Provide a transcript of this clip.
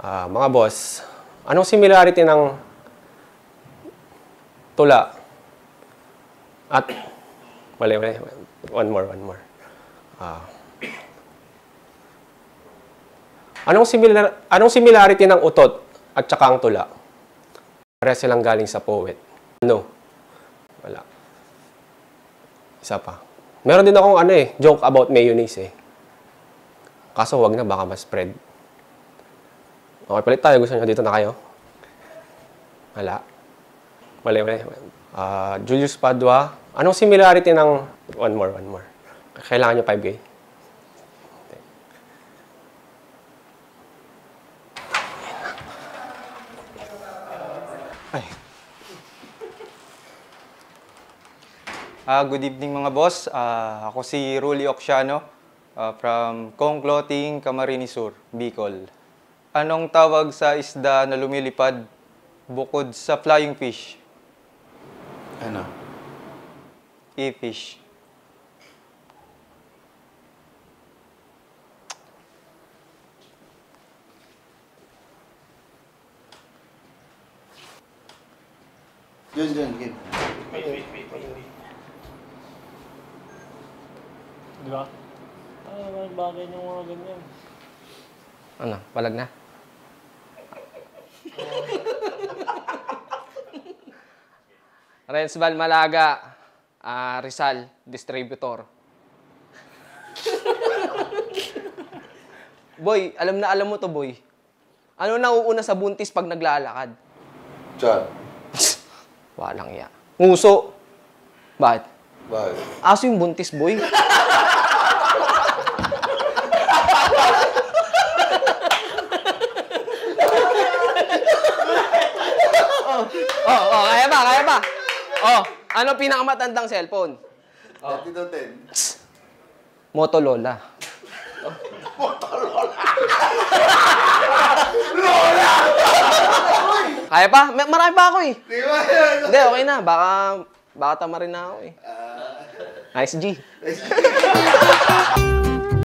Mga boss, anong similarity ng tula at mali. One more. Anong similarity ng utot at saka ang tula? Pareha silang galing sa poet. Ano? Wala. Isa pa. Meron din akong joke about mayonnaise eh. Kaso wag na, baka ma-spread. Okay, palit tayo. Gusto nyo dito na kayo? Wala. Mali. Julius Padua. Anong similarity ng... One more. Kailangan nyo 5K. Ay. Good evening mga boss. Ako si Rolly Oxiano from Kong Clothing, Camarines Sur, Bicol. Anong tawag sa isda na lumilipad bukod sa flying fish? Ano? E-fish. Diyan, game. Wait. Di ba? Bagay ng mga ganyan. Ano? Palag na? Rensval Malaga, Rizal, distributor. Boy, alam mo to, boy. Ano nauuna sa buntis pag naglalakad? Chan. Walang iya. Nguso. Bakit? Bakit? Aso yung buntis, boy. Kaya ba? Ano pinakamatandang cellphone? 3210. Motorola. Kaya pa? Marami pa ako eh. Di ba? Hindi, okay na. Baka tama rin na ako eh. Nice G.